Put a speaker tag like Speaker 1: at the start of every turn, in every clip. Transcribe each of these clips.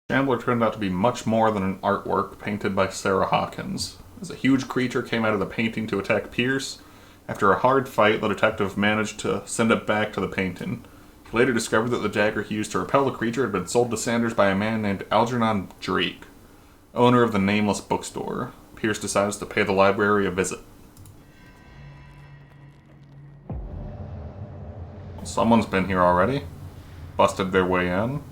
Speaker 1: Chandler turned out to be much more than an artwork painted by Sarah Hawkins. As a huge creature came out of the painting to attack Pierce, after a hard fight, the detective managed to send it back to the painting. He later discovered that the dagger he used to repel the creature had been sold to Sanders by a man named Algernon Drake, owner of the Nameless bookstore. Pierce decides to pay the library a visit. Someone's been here already. Busted their way in.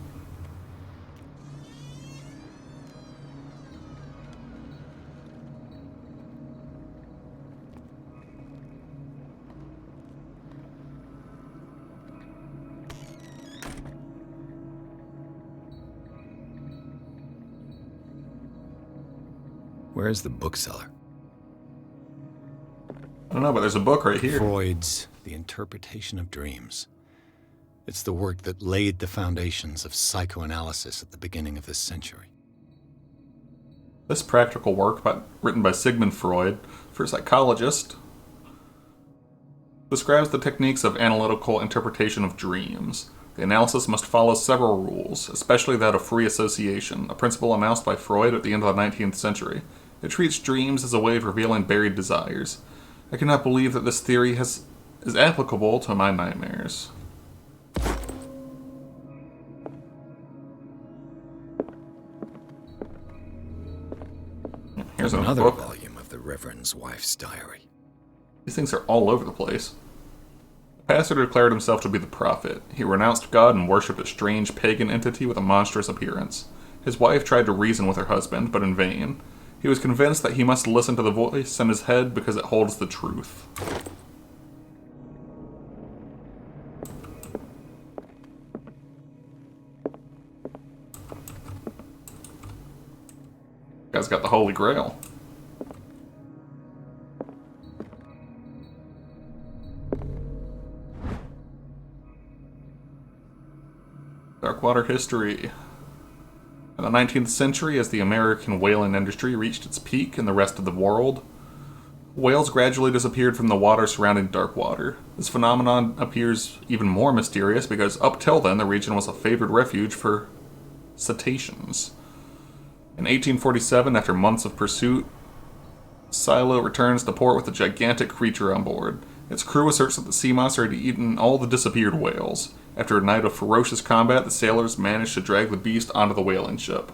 Speaker 2: Where's the bookseller?
Speaker 1: I don't know, but there's a book right here.
Speaker 2: Freud's The Interpretation of Dreams. It's the work that laid the foundations of psychoanalysis at the beginning of this century.
Speaker 1: This practical work, written by Sigmund Freud, for a psychologist, describes the techniques of analytical interpretation of dreams. The analysis must follow several rules, especially that of free association, a principle announced by Freud at the end of the 19th century. It treats dreams as a way of revealing buried desires. I cannot believe that this theory is applicable to my nightmares. Here's
Speaker 2: another
Speaker 1: book.
Speaker 2: volume of the Reverend's wife's diary.
Speaker 1: These things are all over the place. The pastor declared himself to be the prophet. He renounced God and worshipped a strange pagan entity with a monstrous appearance. His wife tried to reason with her husband, but in vain. He was convinced that he must listen to the voice in his head because it holds the truth. Guy's got the Holy Grail. Darkwater history. In the 19th century, as the American whaling industry reached its peak in the rest of the world, whales gradually disappeared from the water surrounding Darkwater. This phenomenon appears even more mysterious because up till then the region was a favored refuge for cetaceans. In 1847, after months of pursuit, Silo returns to port with a gigantic creature on board. Its crew asserts that the sea monster had eaten all the disappeared whales. After a night of ferocious combat, the sailors managed to drag the beast onto the whaling ship.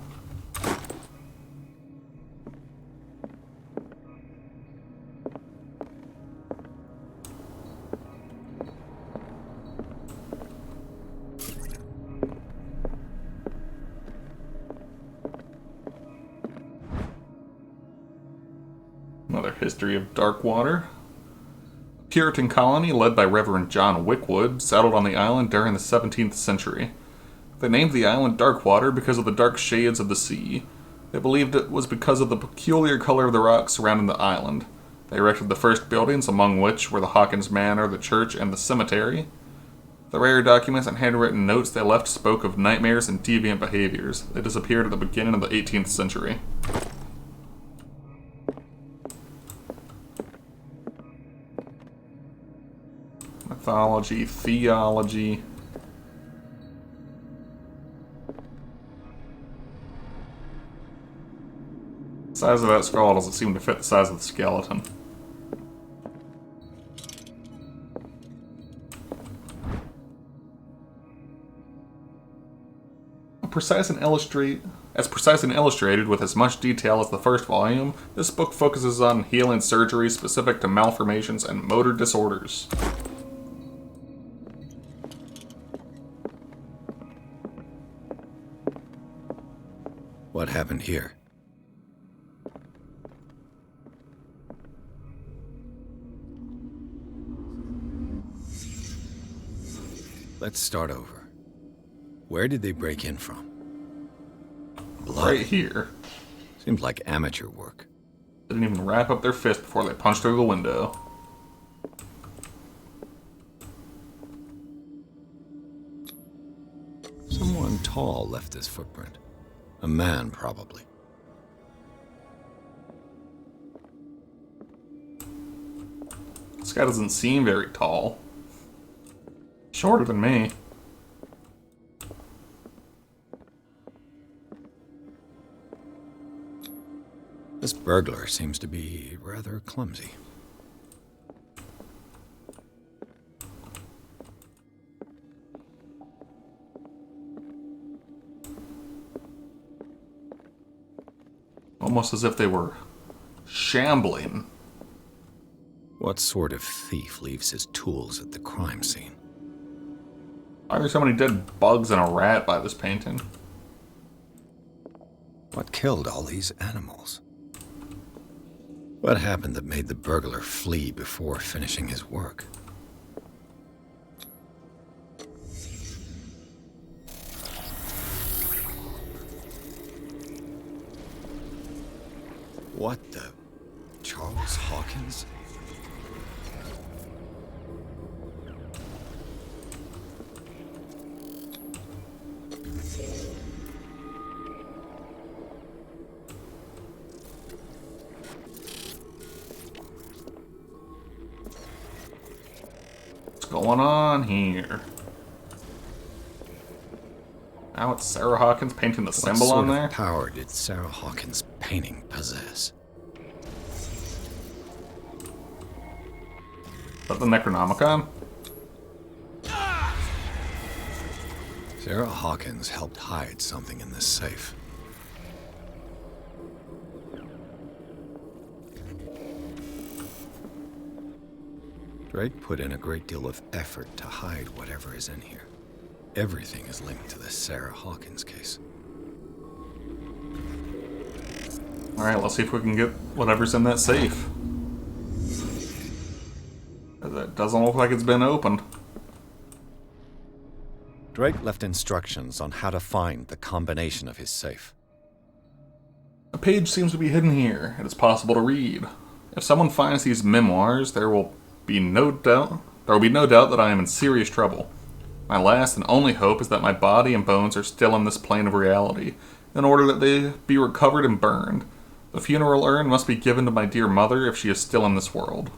Speaker 1: Another history of Darkwater. Puritan colony led by Reverend John Wickwood settled on the island during the 17th century. They named the island Darkwater because of the dark shades of the sea. They believed it was because of the peculiar color of the rocks surrounding the island. They erected the first buildings, among which were the Hawkins Manor, the church, and the cemetery. The rare documents and handwritten notes they left spoke of nightmares and deviant behaviors. They disappeared at the beginning of the 18th century. Mythology, theology. The size of that skull doesn't seem to fit the size of the skeleton. Precise and illustrated with as much detail as the first volume, this book focuses on healing surgeries specific to malformations and motor disorders.
Speaker 2: What happened here? Let's start over. Where did they break in from? Blood.
Speaker 1: Right here.
Speaker 2: Seems like amateur work.
Speaker 1: Didn't even wrap up their fist before they punched through the window.
Speaker 2: Someone tall left this footprint. A man, probably.
Speaker 1: This guy doesn't seem very tall. Shorter than me.
Speaker 2: This burglar seems to be rather clumsy.
Speaker 1: Almost as if they were shambling.
Speaker 2: What sort of thief leaves his tools at the crime scene?
Speaker 1: Why are there so many dead bugs and a rat by this painting?
Speaker 2: What killed all these animals? What happened that made the burglar flee before finishing his work? What the... Charles Hawkins?
Speaker 1: What's going on here? Now it's Sarah Hawkins painting the symbol on there.
Speaker 2: What sort of power did Sarah Hawkins' painting possess?
Speaker 1: Is that the Necronomicon?
Speaker 2: Sarah Hawkins helped hide something in this safe. Drake put in a great deal of effort to hide whatever is in here. Everything is linked to the Sarah Hawkins case.
Speaker 1: Alright, let's see if we can get whatever's in that safe. That doesn't look like it's been opened.
Speaker 2: Drake left instructions on how to find the combination of his safe.
Speaker 1: A page seems to be hidden here, and it's possible to read. If someone finds these memoirs, there will be no doubt that I am in serious trouble. My last and only hope is that my body and bones are still in this plane of reality, in order that they be recovered and burned. The funeral urn must be given to my dear mother if she is still in this world.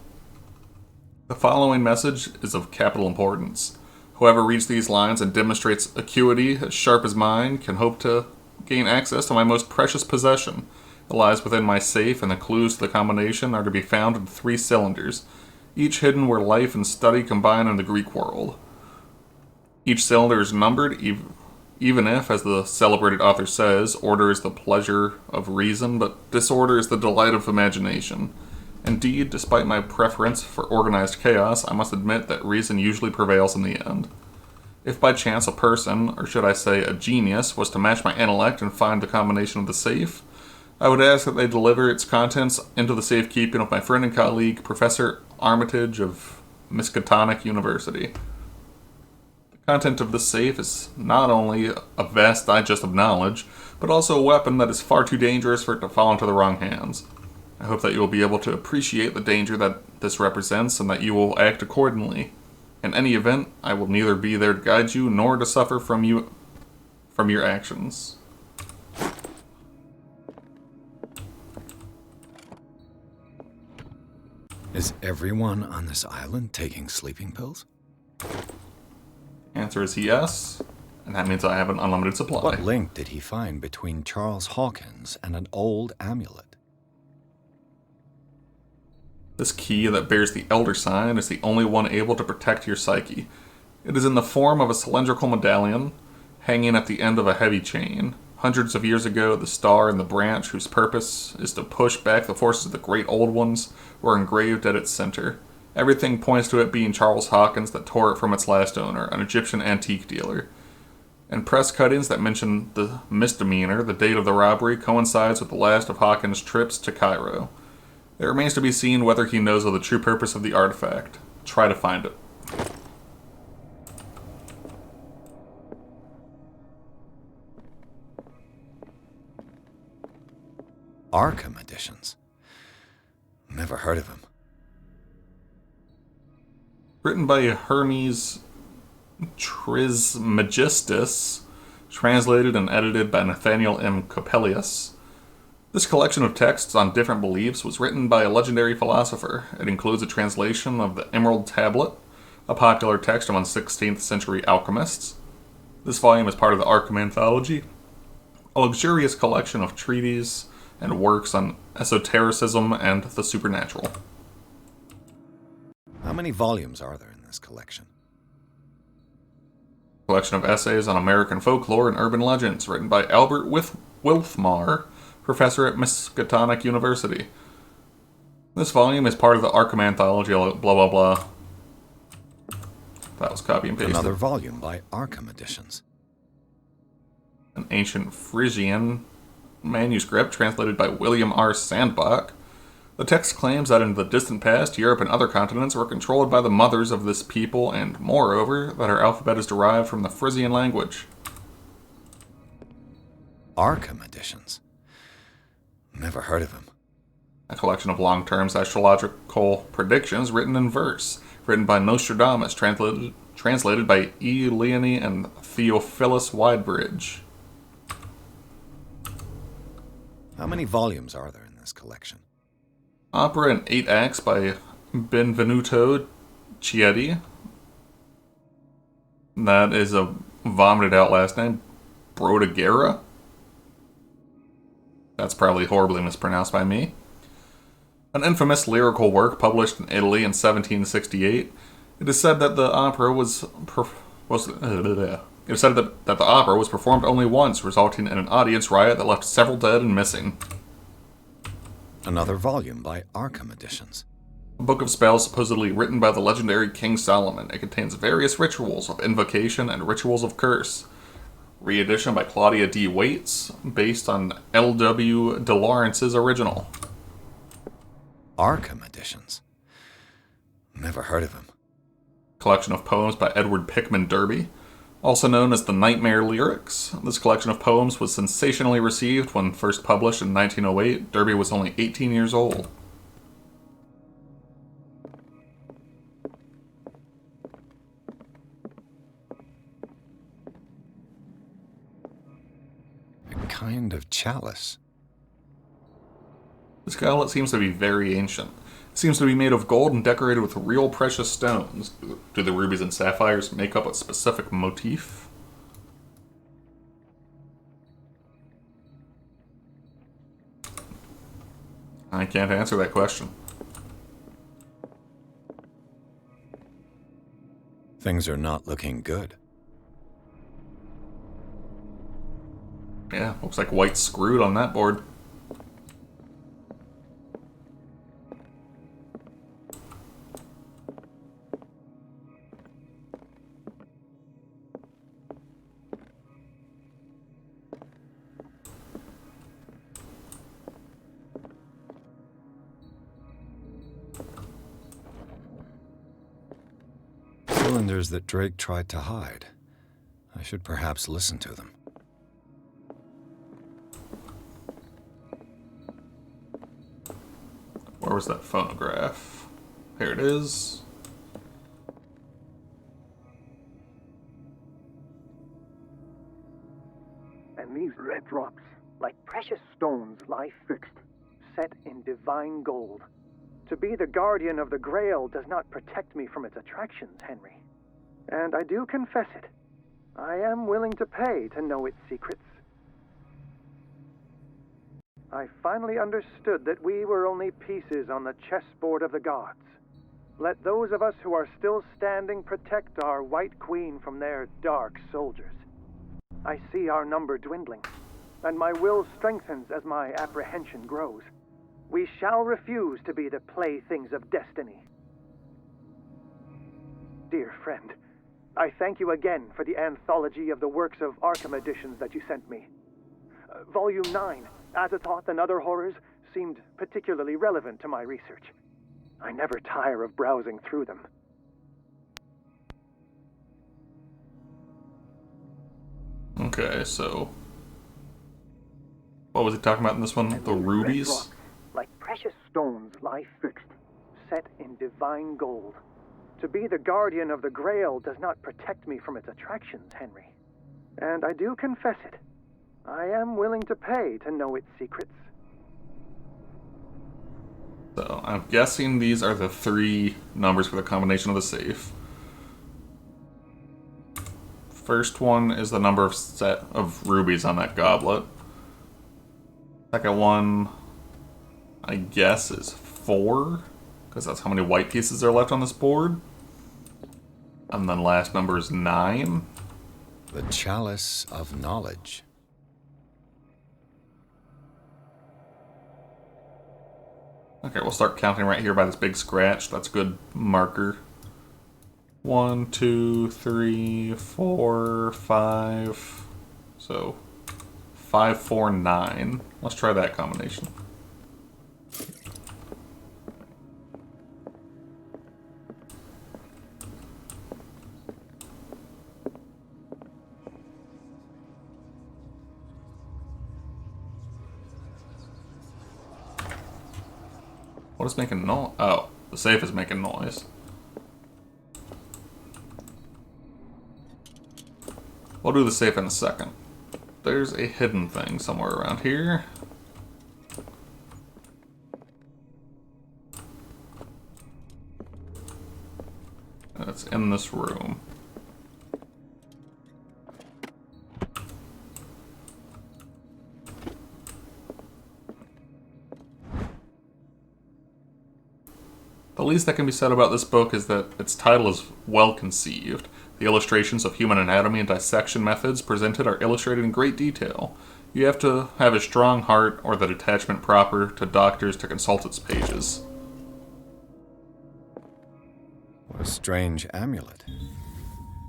Speaker 1: The following message is of capital importance. Whoever reads these lines and demonstrates acuity as sharp as mine can hope to gain access to my most precious possession. It lies within my safe, and the clues to the combination are to be found in 3 cylinders, each hidden where life and study combine in the Greek world. Each cylinder is numbered, even if, as the celebrated author says, order is the pleasure of reason, but disorder is the delight of imagination. Indeed, despite my preference for organized chaos, I must admit that reason usually prevails in the end. If by chance a person, or should I say a genius, was to match my intellect and find the combination of the safe, I would ask that they deliver its contents into the safekeeping of my friend and colleague, Professor Armitage of Miskatonic University. The content of this safe is not only a vast digest of knowledge, but also a weapon that is far too dangerous for it to fall into the wrong hands. I hope that you will be able to appreciate the danger that this represents and that you will act accordingly. In any event, I will neither be there to guide you nor to suffer from your actions.
Speaker 2: Is everyone on this island taking sleeping pills?
Speaker 1: Answer is yes, and that means I have an unlimited supply.
Speaker 2: What link did he find between Charles Hawkins and an old amulet?
Speaker 1: This key that bears the Elder Sign is the only one able to protect your psyche. It is in the form of a cylindrical medallion, hanging at the end of a heavy chain. Hundreds of years ago, the star and the branch, whose purpose is to push back the forces of the great old ones, were engraved at its center. Everything points to it being Charles Hawkins that tore it from its last owner, an Egyptian antique dealer. And press cuttings that mention the misdemeanor, the date of the robbery, coincides with the last of Hawkins' trips to Cairo. It remains to be seen whether he knows of the true purpose of the artifact. Try to find it.
Speaker 2: Arkham editions. Never heard of him.
Speaker 1: Written by Hermes Trismegistus, translated and edited by Nathaniel M. Coppelius. This collection of texts on different beliefs was written by a legendary philosopher. It includes a translation of the Emerald Tablet, a popular text among 16th century alchemists. This volume is part of the Arkham Anthology, a luxurious collection of treatises and works on esotericism and the supernatural.
Speaker 2: How many volumes are there in this collection?
Speaker 1: Collection of essays on American folklore and urban legends, written by Albert Wilfmar, professor at Miskatonic University. This volume is part of the Arkham Anthology, blah blah blah. That was copy and pasted.
Speaker 2: Another volume by Arkham Editions.
Speaker 1: An ancient Frisian manuscript translated by William R. Sandbach. The text claims that in the distant past, Europe and other continents were controlled by the mothers of this people, and moreover, that our alphabet is derived from the Frisian language.
Speaker 2: Arkham Editions? Never heard of him.
Speaker 1: A collection of long-term astrological predictions written in verse, written by Nostradamus, translated by E. Leone and Theophilus Widebridge.
Speaker 2: How many volumes are there in this collection?
Speaker 1: Opera in 8 acts by Benvenuto Chieti. That is a vomited out last name. Brodighera. That's probably horribly mispronounced by me. An infamous lyrical work published in Italy in 1768. It is said that the opera was performed only once, resulting in an audience riot that left several dead and missing.
Speaker 2: Another volume by Arkham Editions.
Speaker 1: A book of spells supposedly written by the legendary King Solomon. It contains various rituals of invocation and rituals of curse. Reedition by Claudia D. Waits, based on L.W. de Lawrence's original.
Speaker 2: Arkham Editions? Never heard of him.
Speaker 1: Collection of poems by Edward Pickman Derby, also known as the Nightmare Lyrics. This collection of poems was sensationally received when first published in 1908. Derby was only 18 years old.
Speaker 2: A kind of chalice.
Speaker 1: This goblet seems to be very ancient. It seems to be made of gold and decorated with real precious stones. Do the rubies and sapphires make up a specific motif? I can't answer that question.
Speaker 2: Things are not looking good.
Speaker 1: Yeah, looks like white screwed on that board.
Speaker 2: Cylinders that Drake tried to hide. I should perhaps listen to them.
Speaker 1: Where was that phonograph? Here it is.
Speaker 3: And these red drops, like precious stones, lie fixed, set in divine gold. To be the guardian of the Grail does not protect me from its attractions, Henry. And I do confess it. I am willing to pay to know its secrets. I finally understood that we were only pieces on the chessboard of the gods. Let those of us who are still standing protect our White Queen from their dark soldiers. I see our number dwindling, and my will strengthens as my apprehension grows. We shall refuse to be the playthings of destiny. Dear friend, I thank you again for the anthology of the works of Arkham Editions that you sent me. Volume 9, Azathoth and Other Horrors, seemed particularly relevant to my research. I never tire of browsing through them.
Speaker 1: Okay, so what was he talking about in this one? The rubies?
Speaker 3: Rocks, like precious stones, lie fixed, set in divine gold. To be the guardian of the Grail does not protect me from its attractions, Henry. And I do confess it. I am willing to pay to know its secrets.
Speaker 1: So I'm guessing these are the 3 numbers for the combination of the safe. First one is the number of set of rubies on that goblet. Second one, I guess, is 4, because that's how many white pieces are left on this board. And then last number is 9.
Speaker 2: The Chalice of Knowledge.
Speaker 1: Okay, we'll start counting right here by this big scratch. That's a good marker. 1, 2, 3, 4, 5. So 5, 4, 9. Let's try that combination. What is making noise? Oh, the safe is making noise. We'll do the safe in a second. There's a hidden thing somewhere around here. And it's in this room. The least that can be said about this book is that its title is well conceived. The illustrations of human anatomy and dissection methods presented are illustrated in great detail. You have to have a strong heart or the detachment proper to doctors to consult its pages.
Speaker 2: What a strange amulet.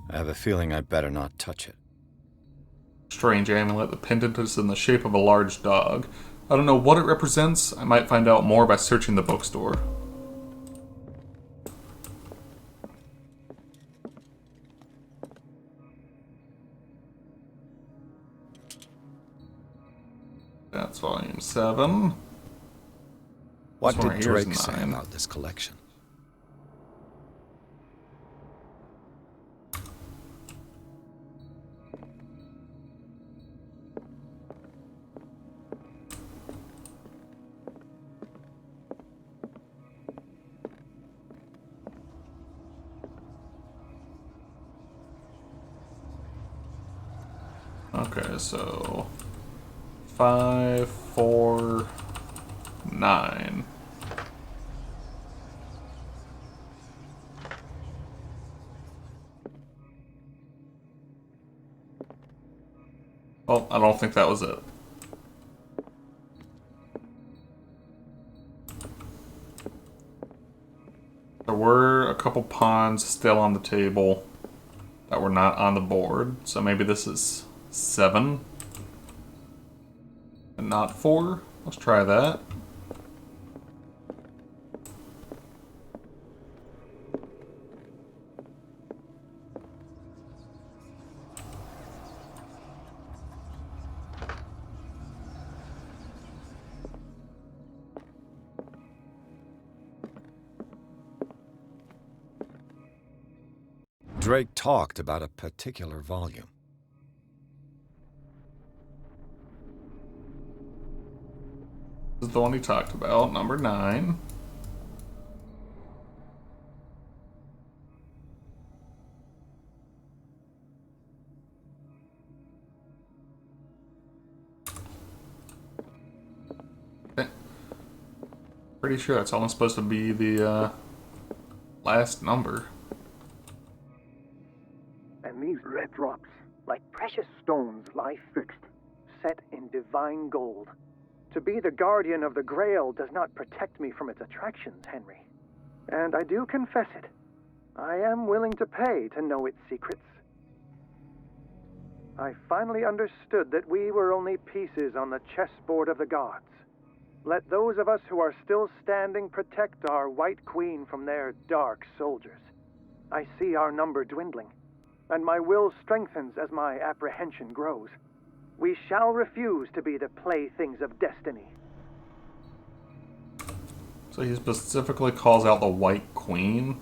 Speaker 2: I have a feeling I'd better not touch it.
Speaker 1: Strange amulet. The pendant is in the shape of a large dog. I don't know what it represents. I might find out more by searching the bookstore. That's volume 7.
Speaker 2: What
Speaker 1: This one
Speaker 2: did
Speaker 1: right here is
Speaker 2: Drake say
Speaker 1: 9.
Speaker 2: about this collection?
Speaker 1: Okay, so 5, 4, 9. Well, I don't think that was it. There were a couple pawns still on the table that were not on the board, so maybe this is 7 and not 4. Let's try that.
Speaker 2: Drake talked about a particular volume.
Speaker 1: This is the one he talked about, number 9. Okay. Pretty sure that's only supposed to be the last number.
Speaker 3: And these red drops, like precious stones, lie fixed, set in divine gold. To be the guardian of the Grail does not protect me from its attractions, Henry. And I do confess it. I am willing to pay to know its secrets. I finally understood that we were only pieces on the chessboard of the gods. Let those of us who are still standing protect our White Queen from their dark soldiers. I see our number dwindling, and my will strengthens as my apprehension grows. We shall refuse to be the playthings of destiny.
Speaker 1: So he specifically calls out the White Queen.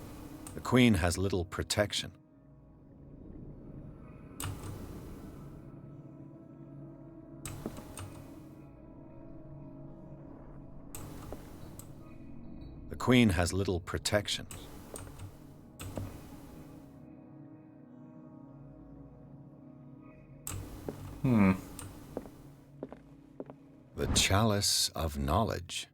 Speaker 2: The Queen has little protection. The Queen has little protection. The The Chalice of Knowledge.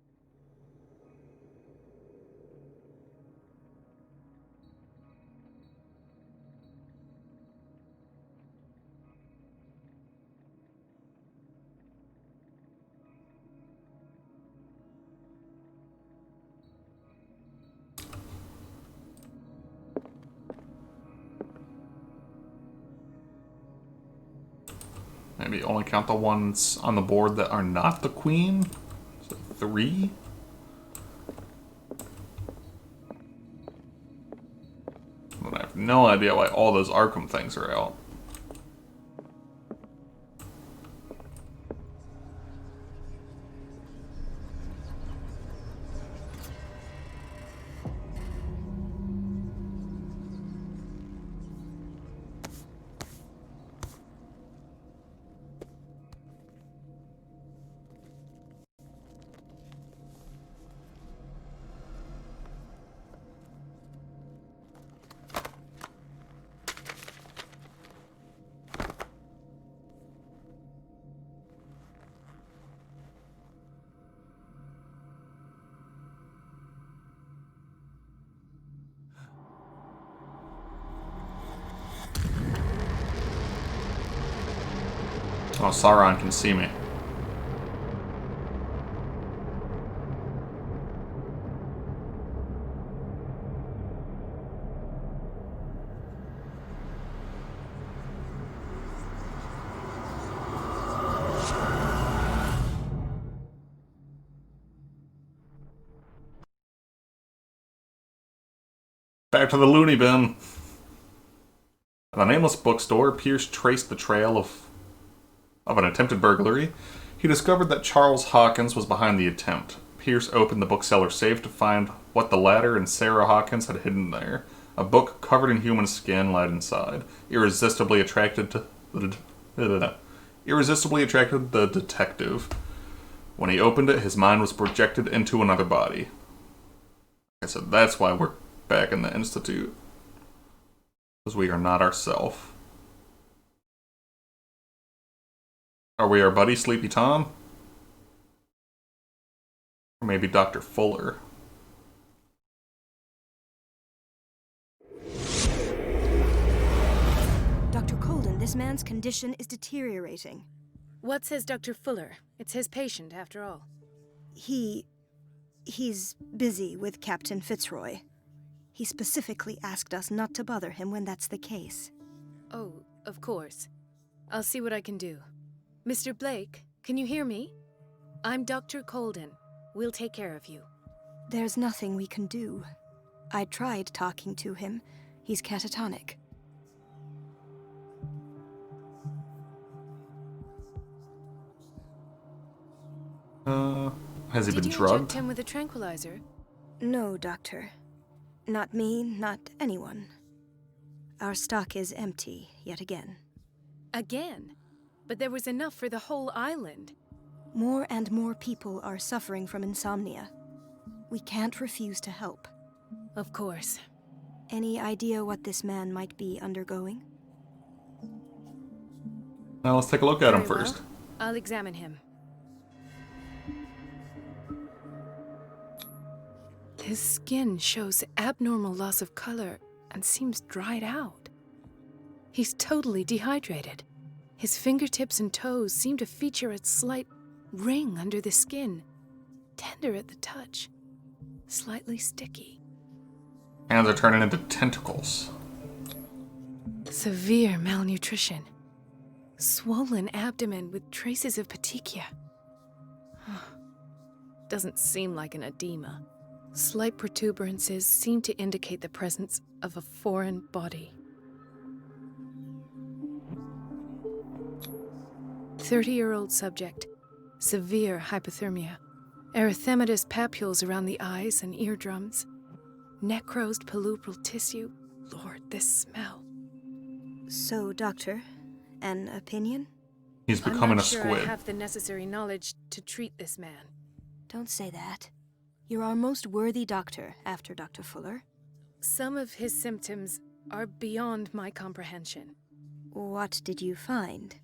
Speaker 1: Maybe only count the ones on the board that are not the queen. So 3. But I have no idea why all those Arkham things are out. Oh, Sauron can see me. Back to the loony bin. At the nameless bookstore, Pierce traced the trail of an attempted burglary. He discovered that Charles Hawkins was behind the attempt. Pierce opened the bookseller's safe to find what the latter and Sarah Hawkins had hidden there. A book covered in human skin lied inside, irresistibly attracted the detective. When he opened it, his mind was projected into another body. I said, that's why we're back in the Institute. Because we are not ourselves. Are we our buddy Sleepy Tom? Or maybe Dr. Fuller?
Speaker 4: Dr. Colden, this man's condition is deteriorating.
Speaker 5: What says Dr. Fuller? It's his patient, after all.
Speaker 4: He's busy with Captain Fitzroy. He specifically asked us not to bother him when that's the case.
Speaker 5: Oh, of course. I'll see what I can do. Mr. Blake, can you hear me? I'm Dr. Colden. We'll take care of you.
Speaker 4: There's nothing we can do. I tried talking to him. He's catatonic.
Speaker 1: Has he been
Speaker 5: Did you
Speaker 1: drugged?
Speaker 5: inject him with a tranquilizer?
Speaker 4: No, Doctor. Not me, not anyone. Our stock is empty, yet again.
Speaker 5: Again? But there was enough for the whole island.
Speaker 4: More and more people are suffering from insomnia. We can't refuse to help.
Speaker 5: Of course.
Speaker 4: Any idea what this man might be undergoing?
Speaker 1: Now let's take a look at him
Speaker 5: Very well.
Speaker 1: first.
Speaker 5: I'll examine him. His skin shows abnormal loss of color and seems dried out. He's totally dehydrated. His fingertips and toes seem to feature a slight ring under the skin, tender at the touch, slightly sticky.
Speaker 1: Hands are turning into tentacles.
Speaker 5: Severe malnutrition. Swollen abdomen with traces of petechia. Doesn't seem like an edema. Slight protuberances seem to indicate the presence of a foreign body. 30-year-old subject. Severe hypothermia. Erythematous papules around the eyes and eardrums. Necrosed palpebral tissue. Lord, this smell.
Speaker 4: So, Doctor, an opinion?
Speaker 1: He's
Speaker 5: I'm
Speaker 1: becoming
Speaker 5: not
Speaker 1: a
Speaker 5: sure
Speaker 1: squid.
Speaker 5: I have the necessary knowledge to treat this man.
Speaker 4: Don't say that. You're our most worthy doctor after Dr. Fuller.
Speaker 5: Some of his symptoms are beyond my comprehension.
Speaker 4: What did you find?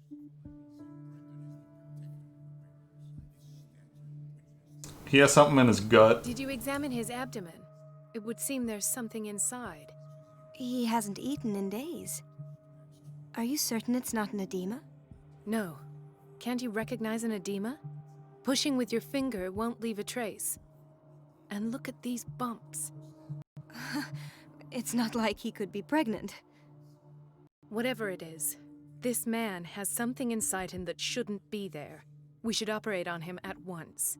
Speaker 1: He has something in his gut.
Speaker 5: Did you examine his abdomen? It would seem there's something inside.
Speaker 4: He hasn't eaten in days. Are you certain it's not an edema?
Speaker 5: No. Can't you recognize an edema? Pushing with your finger won't leave a trace. And look at these bumps.
Speaker 4: It's not like he could be pregnant.
Speaker 5: Whatever it is, this man has something inside him that shouldn't be there. We should operate on him at once.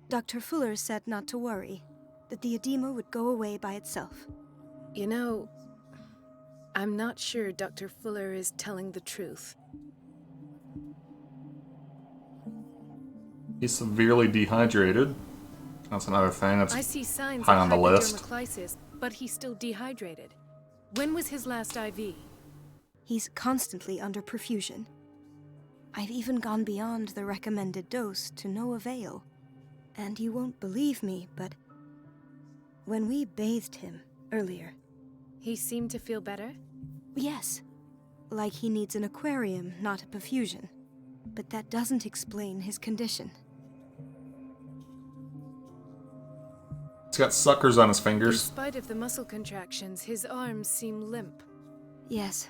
Speaker 4: Dr. Fuller said not to worry, that the edema would go away by itself.
Speaker 5: You know, I'm not sure Dr. Fuller is telling the truth.
Speaker 1: He's severely dehydrated. That's another thing that's
Speaker 5: I see signs
Speaker 1: high
Speaker 5: of
Speaker 1: on the list.
Speaker 5: hypodermoclysis, but he's still dehydrated. When was his last IV?
Speaker 4: He's constantly under perfusion. I've even gone beyond the recommended dose to no avail. And you won't believe me, but when we bathed him earlier...
Speaker 5: He seemed to feel better?
Speaker 4: Yes, like he needs an aquarium, not a perfusion. But that doesn't explain his condition.
Speaker 1: He's got suckers on his
Speaker 5: In
Speaker 1: fingers.
Speaker 5: spite of the muscle contractions, his arms seem limp.
Speaker 4: Yes,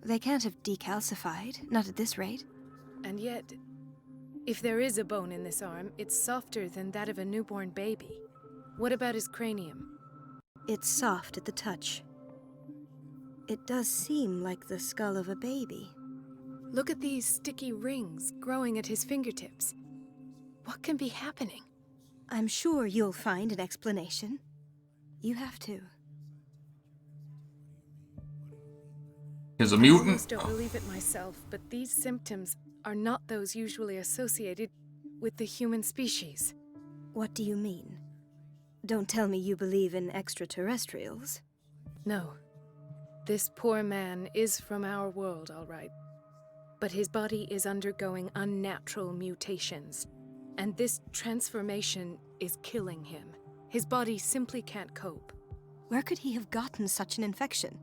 Speaker 4: they can't have decalcified, not at this rate.
Speaker 5: And yet, if there is a bone in this arm, it's softer than that of a newborn baby. What about his cranium?
Speaker 4: It's soft at the touch. It does seem like the skull of a baby.
Speaker 5: Look at these sticky rings growing at his fingertips. What can be happening?
Speaker 4: I'm sure you'll find an explanation. You have to.
Speaker 1: He's a
Speaker 5: I
Speaker 1: mutant.
Speaker 5: almost don't believe it myself, but these symptoms are not those usually associated with the human species.
Speaker 4: What do you mean? Don't tell me you believe in extraterrestrials.
Speaker 5: No. This poor man is from our world, all right. But his body is undergoing unnatural mutations. And this transformation is killing him. His body simply can't cope.
Speaker 4: Where could he have gotten such an infection?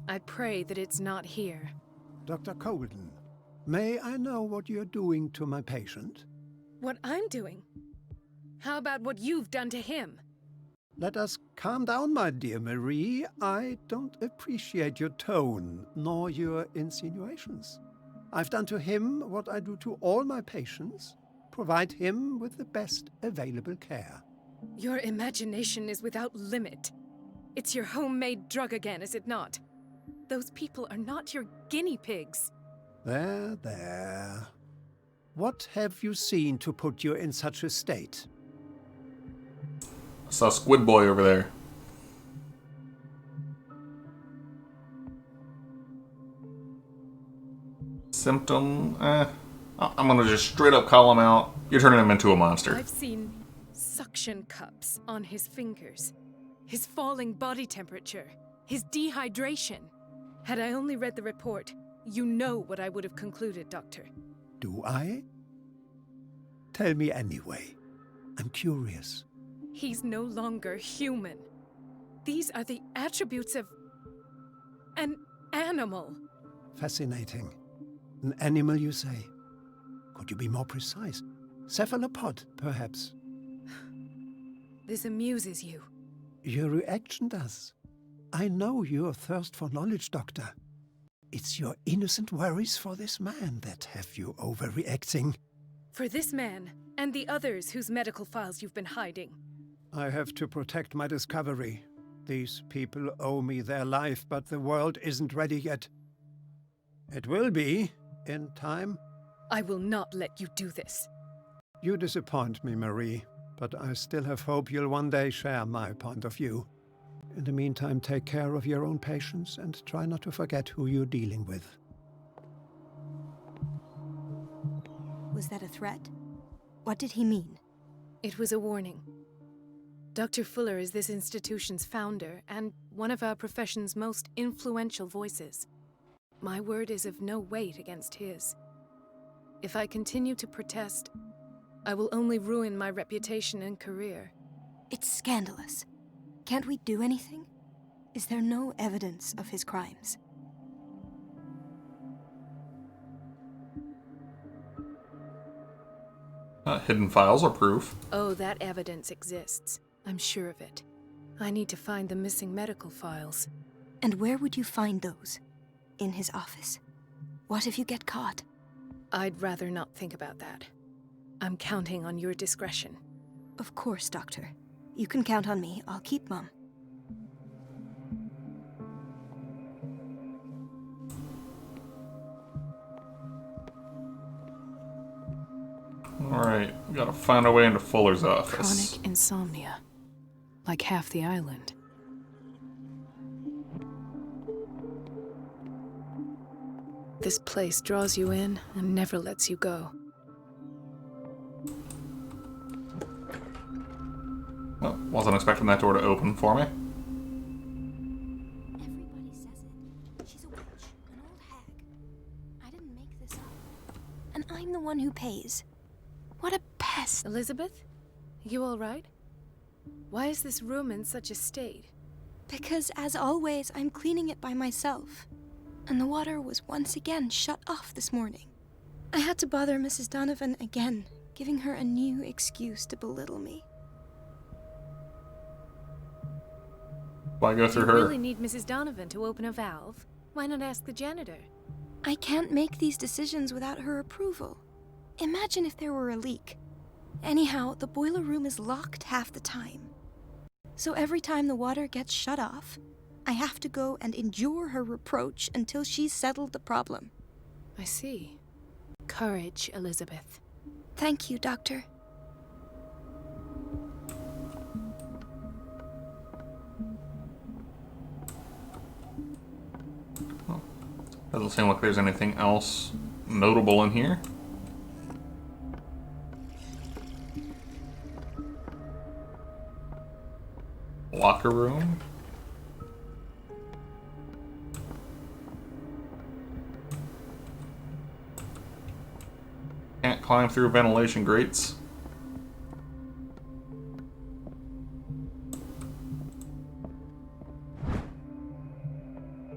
Speaker 5: I pray that it's not here.
Speaker 6: Dr. Colden, may I know what you're doing to my patient?
Speaker 5: What I'm doing? How about what you've done to him?
Speaker 6: Let us calm down, my dear Marie. I don't appreciate your tone, nor your insinuations. I've done to him what I do to all my patients. Provide him with the best available care.
Speaker 5: Your imagination is without limit. It's your homemade drug again, is it not? Those people are not your guinea pigs.
Speaker 6: There, there. What have you seen to put you in such a state?
Speaker 1: I saw Squid Boy over there. Symptom? I'm gonna just straight up call him out. You're turning him into a monster.
Speaker 5: I've seen suction cups on his fingers, his falling body temperature, his dehydration. Had I only read the report, you know what I would have concluded, Doctor.
Speaker 6: Do I? Tell me anyway. I'm curious.
Speaker 5: He's no longer human. These are the attributes of an animal.
Speaker 6: Fascinating. An animal, you say? Could you be more precise? Cephalopod, perhaps?
Speaker 5: This amuses you.
Speaker 6: Your reaction does. I know your thirst for knowledge, Doctor. It's your innocent worries for this man that have you overreacting.
Speaker 5: For this man, and the others whose medical files you've been hiding.
Speaker 6: I have to protect my discovery. These people owe me their life, but the world isn't ready yet. It will be, in time.
Speaker 5: I will not let you do this.
Speaker 6: You disappoint me, Marie, but I still have hope you'll one day share my point of view. In the meantime, take care of your own patients and try not to forget who you're dealing with.
Speaker 4: Was that a threat? What did he mean?
Speaker 5: It was a warning. Dr. Fuller is this institution's founder and one of our profession's most influential voices. My word is of no weight against his. If I continue to protest, I will only ruin my reputation and career.
Speaker 4: It's scandalous. Can't we do anything? Is there no evidence of his crimes?
Speaker 1: Hidden files are proof.
Speaker 5: Oh, that evidence exists. I'm sure of it. I need to find the missing medical files.
Speaker 4: And where would you find those? In his office. What if you get caught?
Speaker 5: I'd rather not think about that. I'm counting on your discretion.
Speaker 4: Of course, Doctor. You can count on me. I'll keep Mum.
Speaker 1: Alright, we gotta find our way into Fuller's office.
Speaker 5: Chronic insomnia. Like half the island. This place draws you in and never lets you go.
Speaker 1: Well, wasn't expecting that door to open for me.
Speaker 4: Everybody says it. She's a witch, an old hag. I didn't make this up. And I'm the one who pays. What a pest.
Speaker 5: Elizabeth? You all right? Why is this room in such a state?
Speaker 4: Because, as always, I'm cleaning it by myself. And the water was once again shut off this morning. I had to bother Mrs. Donovan again, giving her a new excuse to belittle me.
Speaker 1: Why go through
Speaker 5: You
Speaker 1: her?
Speaker 5: really need Mrs. Donovan to open a valve? Why not ask the janitor?
Speaker 4: I can't make these decisions without her approval. Imagine if there were a leak. Anyhow, the boiler room is locked half the time. So every time the water gets shut off, I have to go and endure her reproach until she's settled the problem.
Speaker 5: I see. Courage, Elizabeth.
Speaker 4: Thank you, Doctor.
Speaker 1: Doesn't seem like there's anything else notable in here. Locker room. Can't climb through ventilation grates.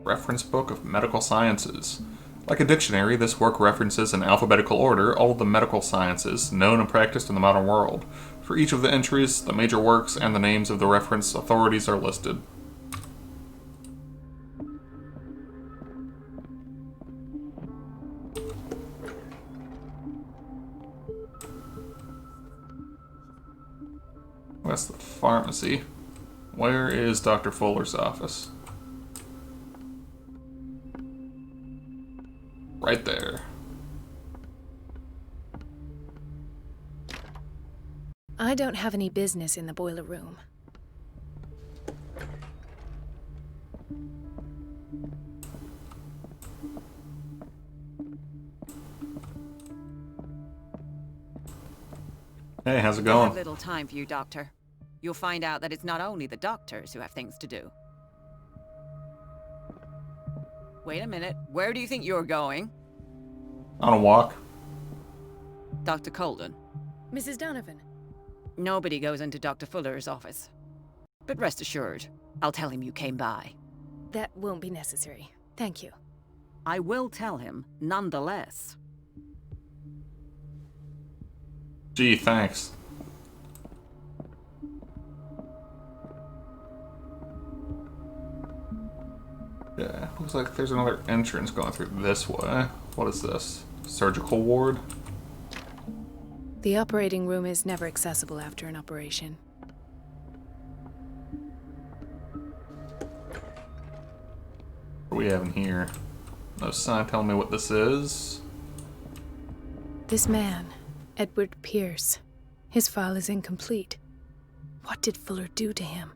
Speaker 1: Reference book of medical sciences. Like a dictionary, this work references in alphabetical order all of the medical sciences known and practiced in the modern world. For each of the entries, the major works and the names of the reference authorities are listed. That's the pharmacy. Where is Dr. Fuller's office? Right there.
Speaker 5: I don't have any business in the boiler room.
Speaker 1: Hey, how's it
Speaker 7: I have
Speaker 1: going?
Speaker 7: little time for you, Doctor. You'll find out that it's not only the doctors who have things to do. Wait a minute. Where do you think you're going?
Speaker 1: On a walk.
Speaker 7: Dr. Colden.
Speaker 5: Mrs. Donovan.
Speaker 7: Nobody goes into Dr. Fuller's office. But rest assured, I'll tell him you came by.
Speaker 5: That won't be necessary. Thank you.
Speaker 7: I will tell him, nonetheless.
Speaker 1: Gee, thanks. Yeah, looks like there's another entrance going through this way. What is this? Surgical ward?
Speaker 5: The operating room is never accessible after an operation.
Speaker 1: What do we have in here? No sign telling me what this is.
Speaker 5: This man, Edward Pierce, his file is incomplete. What did Fuller do to him?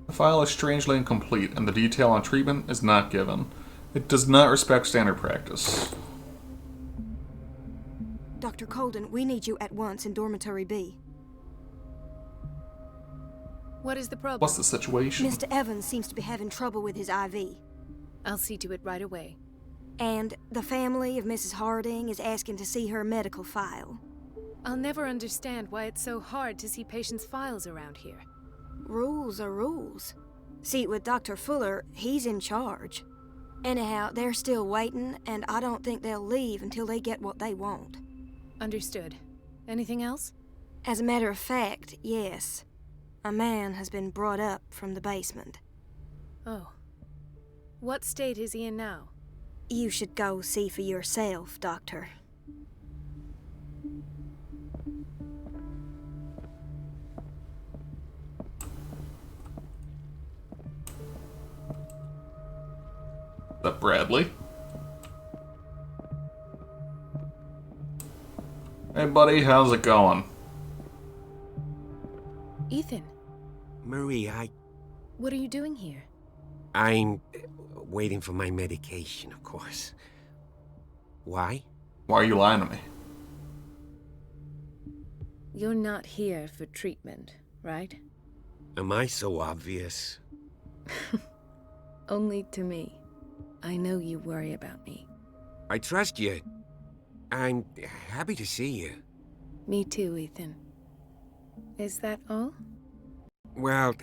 Speaker 1: The file is strangely incomplete, and the detail on treatment is not given. It does not respect standard practice.
Speaker 4: Dr. Colden, we need you at once in Dormitory B.
Speaker 5: What is the problem?
Speaker 1: What's the situation?
Speaker 4: Mr. Evans seems to be having trouble with his IV.
Speaker 5: I'll see to it right away.
Speaker 4: And the family of Mrs. Harding is asking to see her medical file.
Speaker 5: I'll never understand why it's so hard to see patients' files around here.
Speaker 4: Rules are rules. See, with Dr. Fuller, he's in charge. Anyhow, they're still waiting, and I don't think they'll leave until they get what they want.
Speaker 5: Understood. Anything else?
Speaker 4: As a matter of fact, yes. A man has been brought up from the basement.
Speaker 5: Oh. What state is he in now?
Speaker 4: You should go see for yourself, Doctor.
Speaker 1: Is that Bradley? Hey, buddy, how's it going?
Speaker 5: Ethan,
Speaker 8: Marie,
Speaker 5: what are you doing here?
Speaker 8: I'm waiting for my medication, of course. Why?
Speaker 1: Why are you lying to me?
Speaker 5: You're not here for treatment, right?
Speaker 8: Am I so obvious?
Speaker 5: Only to me. I know you worry about me.
Speaker 8: I trust you. I'm happy to see you.
Speaker 5: Me too, Ethan. Is that all?
Speaker 8: Well,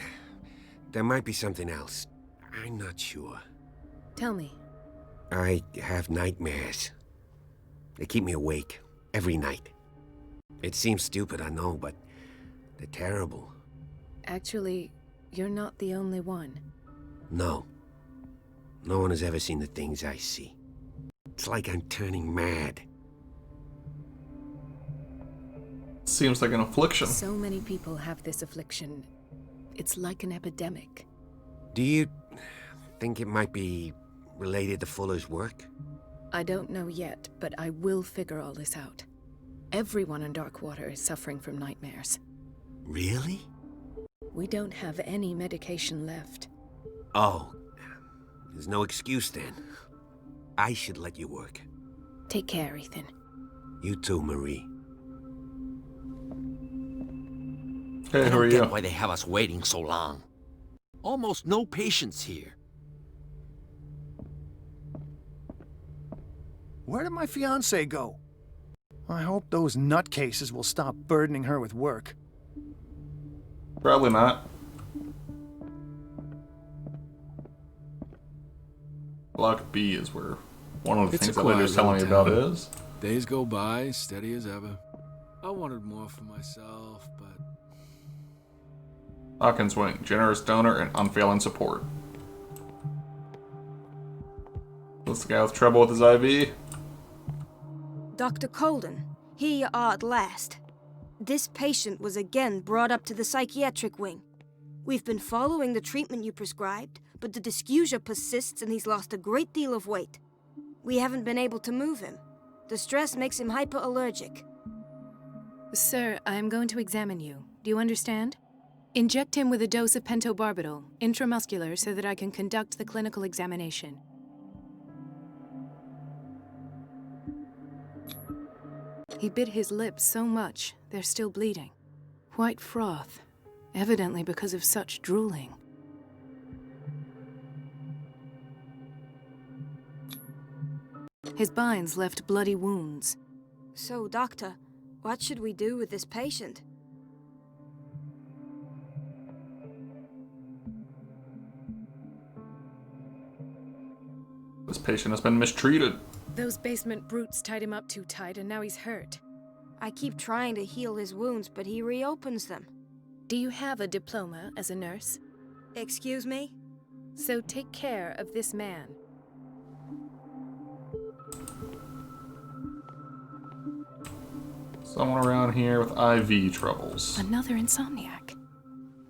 Speaker 8: there might be something else. I'm not sure.
Speaker 5: Tell me.
Speaker 8: I have nightmares. They keep me awake every night. It seems stupid, I know, but they're terrible.
Speaker 5: Actually, you're not the only one.
Speaker 8: No. No one has ever seen the things I see. It's like I'm turning mad.
Speaker 1: Seems like an affliction.
Speaker 5: So many people have this affliction. It's like an epidemic.
Speaker 8: Do you think it might be related to Fuller's work?
Speaker 5: I don't know yet, but I will figure all this out. Everyone in Darkwater is suffering from nightmares.
Speaker 8: Really?
Speaker 5: We don't have any medication left.
Speaker 8: Oh, there's no excuse then. I should let you work.
Speaker 5: Take care, Ethan.
Speaker 8: You too, Marie.
Speaker 1: Hey,
Speaker 9: I
Speaker 1: who are
Speaker 9: don't get
Speaker 1: you?
Speaker 9: why they have us waiting so long. Almost no patients here.
Speaker 10: Where did my fiancée go? I hope those nutcases will stop burdening her with work.
Speaker 1: Probably not. Block B is where one of the
Speaker 2: It's
Speaker 1: things
Speaker 2: a
Speaker 1: that lady's
Speaker 2: quiet
Speaker 1: telling me
Speaker 2: little
Speaker 1: about
Speaker 2: town.
Speaker 1: is.
Speaker 2: Days go by, steady as ever. I wanted more for myself, but
Speaker 1: Hawkins Wing, generous donor and unfailing support. That's the guy with trouble with his IV.
Speaker 4: Dr. Colden, here you are at last. This patient was again brought up to the psychiatric wing. We've been following the treatment you prescribed, but the dysgeusia persists and he's lost a great deal of weight. We haven't been able to move him. The stress makes him hyperallergic.
Speaker 5: Sir, I am going to examine you. Do you understand? Inject him with a dose of pentobarbital, intramuscular, so that I can conduct the clinical examination. He bit his lips so much, they're still bleeding. White froth, evidently because of such drooling. His binds left bloody wounds.
Speaker 4: So, Doctor, what should we do with this patient?
Speaker 1: This patient has been mistreated.
Speaker 5: Those basement brutes tied him up too tight, and now he's hurt.
Speaker 4: I keep trying to heal his wounds, but he reopens them.
Speaker 5: Do you have a diploma as a nurse?
Speaker 4: Excuse me?
Speaker 5: So take care of this man.
Speaker 1: Someone around here with IV troubles.
Speaker 5: Another insomniac.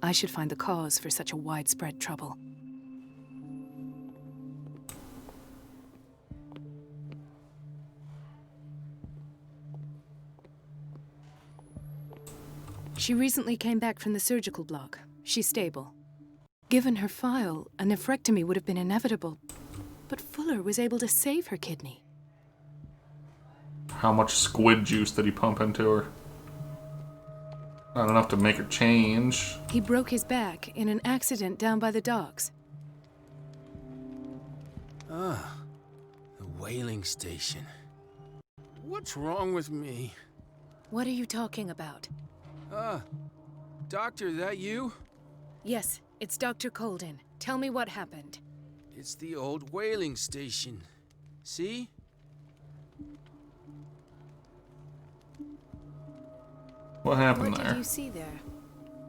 Speaker 5: I should find the cause for such a widespread trouble. She recently came back from the surgical block. She's stable. Given her file, a nephrectomy would have been inevitable. But Fuller was able to save her kidney.
Speaker 1: How much squid juice did he pump into her? Not enough to make her change.
Speaker 5: He broke his back in an accident down by the docks.
Speaker 11: Ah, the whaling station. What's wrong with me?
Speaker 5: What are you talking about?
Speaker 11: Doctor, that you?
Speaker 5: Yes, it's Dr. Colden. Tell me what happened.
Speaker 11: It's the old whaling station. See?
Speaker 1: What happened
Speaker 5: What
Speaker 1: there?
Speaker 5: did you see there?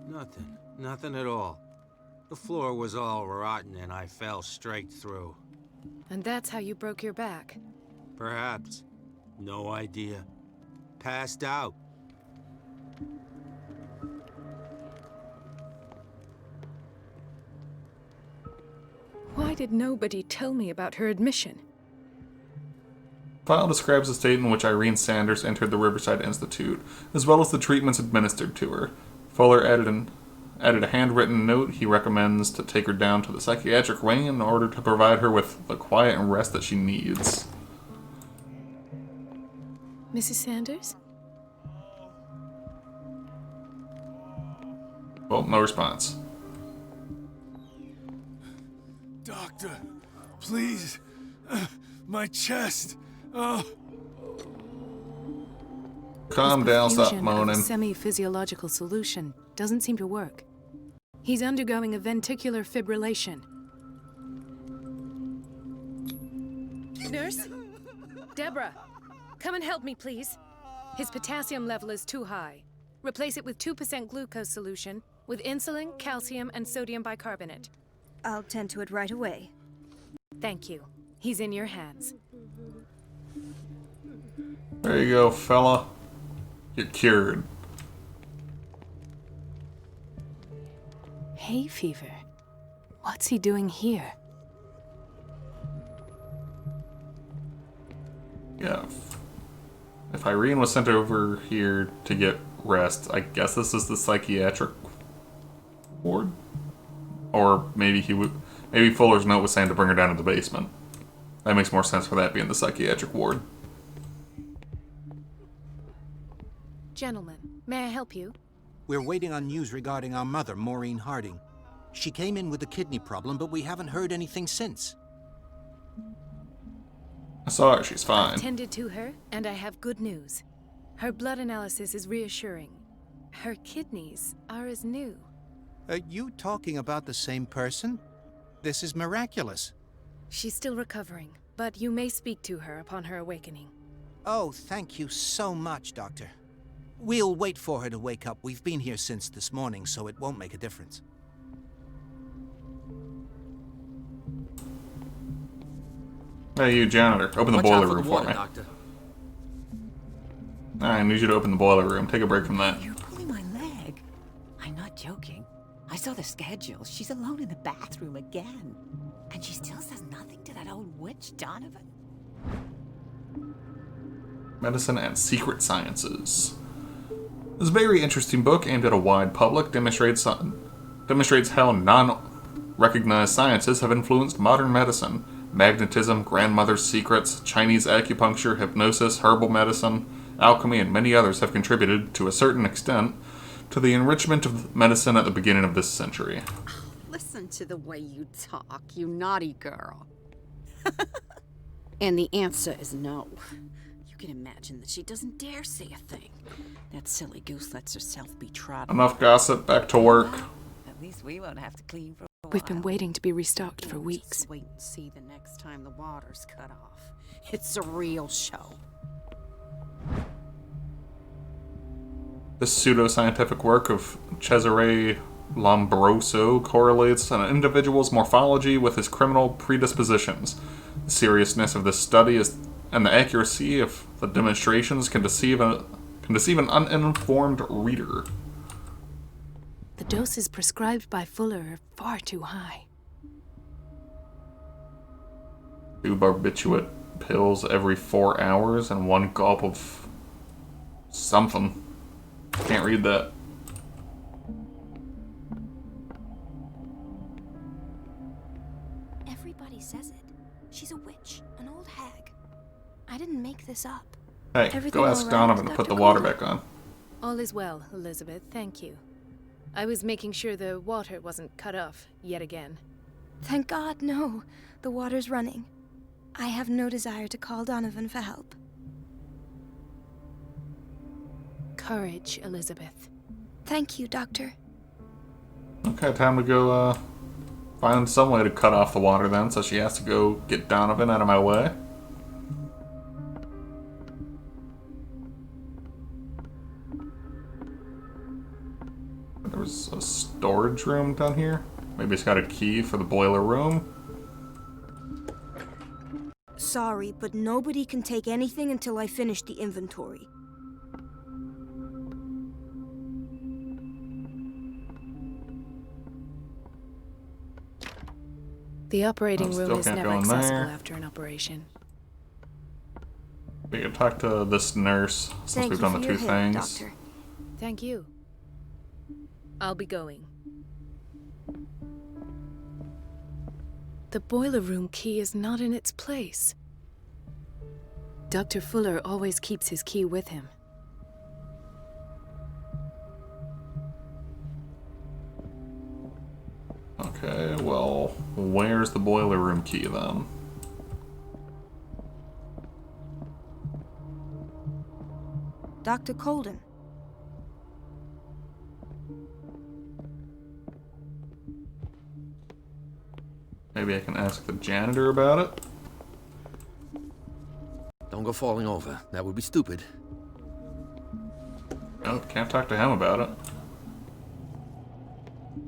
Speaker 11: Nothing. Nothing at all. The floor was all rotten and I fell straight through.
Speaker 5: And that's how you broke your back.
Speaker 11: Perhaps. No idea. Passed out.
Speaker 5: Why did nobody tell me about her admission?
Speaker 1: File describes the state in which Irene Sanders entered the Riverside Institute, as well as the treatments administered to her. Fuller added a handwritten note he recommends to take her down to the psychiatric wing in order to provide her with the quiet and rest that she needs.
Speaker 5: Mrs. Sanders?
Speaker 1: Well, no response.
Speaker 12: Doctor, please. My chest. Oh.
Speaker 1: Calm down, stop
Speaker 5: Fusion of
Speaker 1: moaning.
Speaker 5: a semi-physiological solution doesn't seem to work. He's undergoing a ventricular fibrillation. Nurse? Deborah, come and help me, please. His potassium level is too high. Replace it with 2% glucose solution with insulin, calcium, and sodium bicarbonate.
Speaker 4: I'll tend to it right away.
Speaker 5: Thank you. He's in your hands.
Speaker 1: There you go, fella. You're cured.
Speaker 5: Hay fever. What's he doing here?
Speaker 1: Yeah. If Irene was sent over here to get rest, I guess this is the psychiatric ward? Or maybe maybe Fuller's note was saying to bring her down to the basement. That makes more sense for that being the psychiatric ward.
Speaker 5: Gentlemen, may I help you?
Speaker 13: We're waiting on news regarding our mother, Maureen Harding. She came in with a kidney problem, but we haven't heard anything since.
Speaker 1: I saw her, she's fine.
Speaker 5: I've tended to her, and I have good news. Her blood analysis is reassuring. Her kidneys are as new.
Speaker 13: Are you talking about the same person? This is miraculous.
Speaker 5: She's still recovering, but you may speak to her upon her awakening.
Speaker 13: Oh, thank you so much, Doctor. We'll wait for her to wake up. We've been here since this morning, so it won't make a difference.
Speaker 1: Hey, you janitor, open the boiler room for me.
Speaker 9: Doctor.
Speaker 1: I need you to open the boiler room. Take a break from that.
Speaker 7: You're pulling my leg. I'm not joking. I saw the schedule. She's alone in the bathroom again. And she still says nothing to that old witch, Donovan.
Speaker 1: Medicine and Secret Sciences. This very interesting book, aimed at a wide public, demonstrates how non-recognized sciences have influenced modern medicine. Magnetism, grandmother's secrets, Chinese acupuncture, hypnosis, herbal medicine, alchemy, and many others have contributed, to a certain extent, to the enrichment of medicine at the beginning of this century.
Speaker 14: Listen to the way you talk, you naughty girl. And the answer is no. You can imagine that she doesn't dare say a thing. That silly goose lets herself be trodden.
Speaker 1: Enough gossip, back to work.
Speaker 7: At least we won't have to clean for a while.
Speaker 5: We've been waiting to be restocked for weeks.
Speaker 14: Just wait and see the next time the water's cut off. It's a real show.
Speaker 1: This pseudo-scientific work of Cesare Lombroso correlates an individual's morphology with his criminal predispositions. The seriousness of this study and the accuracy of the demonstrations can deceive an uninformed reader.
Speaker 5: The doses prescribed by Fuller are far too high.
Speaker 1: 2 barbiturate pills every 4 hours and 1 gulp of something. Can't read that.
Speaker 4: Everybody says it. She's a witch, an old hag. I didn't make this up.
Speaker 1: Hey,
Speaker 4: Everything
Speaker 1: go ask
Speaker 4: all right,
Speaker 1: Donovan to put
Speaker 4: Dr.
Speaker 1: the water
Speaker 4: Cole?
Speaker 1: back on.
Speaker 5: All is well, Elizabeth, thank you. I was making sure the water wasn't cut off yet again.
Speaker 4: Thank God, no. The water's running. I have no desire to call Donovan for help.
Speaker 5: Courage, Elizabeth.
Speaker 4: Thank you, Doctor.
Speaker 1: Okay, time to go find some way to cut off the water then, so she has to go get Donovan out of my way. There's a storage room down here. Maybe it's got a key for the boiler room.
Speaker 4: Sorry, but nobody can take anything until I finish the inventory.
Speaker 5: The operating
Speaker 1: Still
Speaker 5: room is
Speaker 1: can't
Speaker 5: never
Speaker 1: go in
Speaker 5: accessible
Speaker 1: there.
Speaker 5: after an operation.
Speaker 1: We can talk to this nurse since
Speaker 4: Thank
Speaker 1: we've
Speaker 4: you
Speaker 1: done
Speaker 4: for
Speaker 1: the
Speaker 4: your
Speaker 1: two
Speaker 4: help,
Speaker 1: things.
Speaker 4: Doctor.
Speaker 5: Thank you. I'll be going. The boiler room key is not in its place. Dr. Fuller always keeps his key with him.
Speaker 1: Okay, well, where's the boiler room key then?
Speaker 4: Dr. Colden.
Speaker 1: Maybe I can ask the janitor about it?
Speaker 9: Don't go falling over. That would be stupid.
Speaker 1: Nope, can't talk to him about it.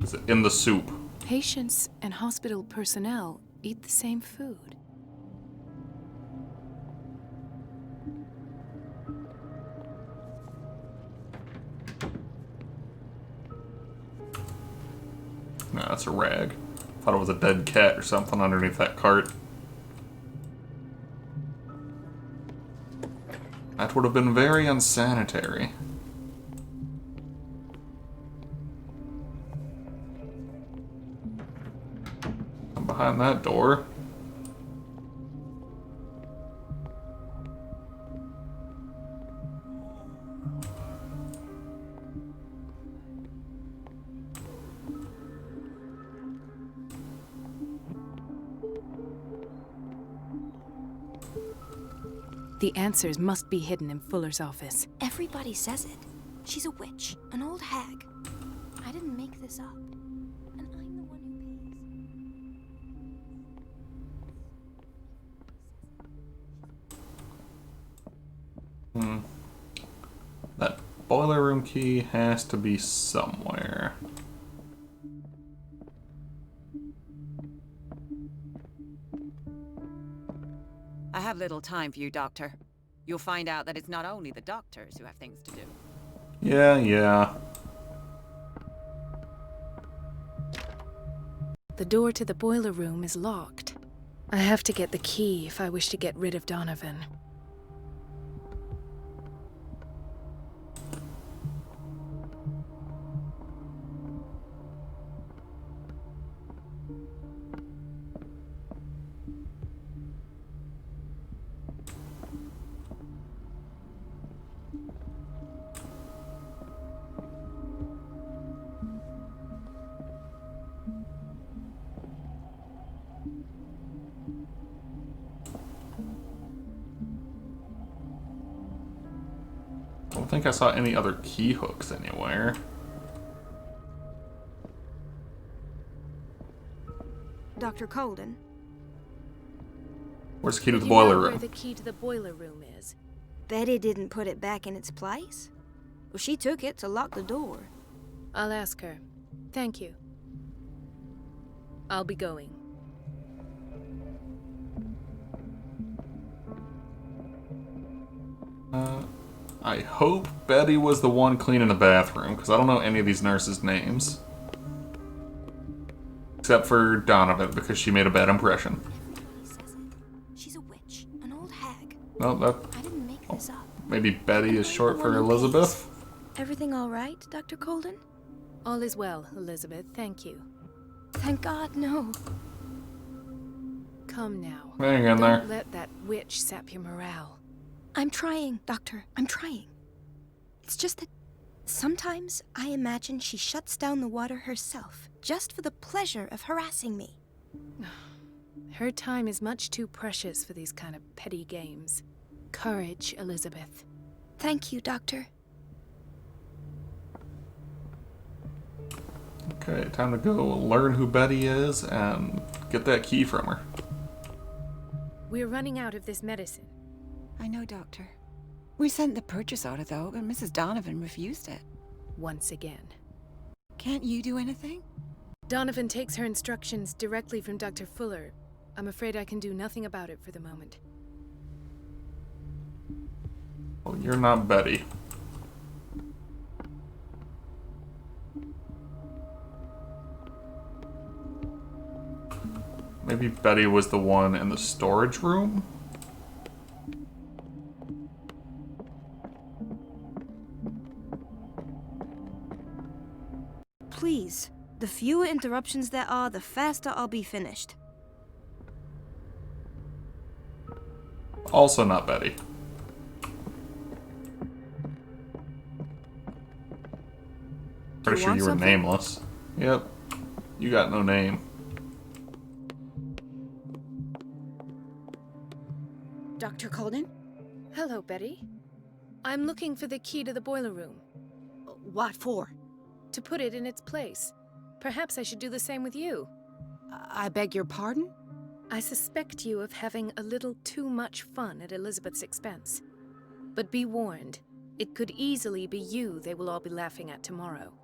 Speaker 1: Is it in the soup?
Speaker 5: Patients and hospital personnel eat the same food.
Speaker 1: No, that's a rag. Thought it was a dead cat or something underneath that cart. That would have been very unsanitary. And behind that door.
Speaker 5: The answers must be hidden in Fuller's office.
Speaker 4: Everybody says it. She's a witch, an old hag. I didn't make this up. And I'm the one who pays.
Speaker 1: That boiler room key has to be somewhere.
Speaker 7: I have little time for you, Doctor. You'll find out that it's not only the doctors who have things to do.
Speaker 1: Yeah.
Speaker 5: The door to the boiler room is locked. I have to get the key if I wish to get rid of Donovan.
Speaker 1: I don't think I saw any other key hooks anywhere.
Speaker 4: Dr. Colden.
Speaker 1: Where's the key to the
Speaker 5: You
Speaker 1: boiler
Speaker 5: know where
Speaker 1: room?
Speaker 5: the key to the boiler room is?
Speaker 4: Betty didn't put it back in its place. Well, she took it to lock the door.
Speaker 5: I'll ask her. Thank you. I'll be going.
Speaker 1: I hope Betty was the one cleaning the bathroom, because I don't know any of these nurses' names. Except for Donovan, because she made a bad impression.
Speaker 4: Everybody says it. She's a witch, an old hag.
Speaker 1: No, that...
Speaker 4: I didn't make this up.
Speaker 1: Maybe Betty is short
Speaker 4: The
Speaker 1: for
Speaker 4: one who
Speaker 1: Elizabeth?
Speaker 4: Everything all right, Dr. Colden?
Speaker 5: All is well, Elizabeth. Thank you.
Speaker 4: Thank God, no.
Speaker 5: Come now.
Speaker 1: Hang in there.
Speaker 5: Don't let that witch sap your morale.
Speaker 4: I'm trying, Doctor. I'm trying. It's just that sometimes I imagine she shuts down the water herself, just for the pleasure of harassing me.
Speaker 5: Her time is much too precious for these kind of petty games. Courage, Elizabeth.
Speaker 4: Thank you, Doctor.
Speaker 1: Okay, time to go learn who Betty is and get that key from her.
Speaker 5: We're running out of this medicine.
Speaker 7: I know, Doctor. We sent the purchase order, though, but Mrs. Donovan refused it.
Speaker 5: Once again.
Speaker 7: Can't you do anything?
Speaker 5: Donovan takes her instructions directly from Dr. Fuller. I'm afraid I can do nothing about it for the moment.
Speaker 1: Well, you're not Betty. Maybe Betty was the one in the storage room?
Speaker 4: Please, the fewer interruptions there are, the faster I'll be finished.
Speaker 1: Also not Betty. Pretty sure you were nameless. Yep. You got no name.
Speaker 14: Dr. Colden?
Speaker 5: Hello, Betty. I'm looking for the key to the boiler room.
Speaker 14: What for?
Speaker 5: To put it in its place. Perhaps I should do the same with you.
Speaker 14: I beg your pardon?
Speaker 5: I suspect you of having a little too much fun at Elizabeth's expense. But be warned, it could easily be you they will all be laughing at tomorrow.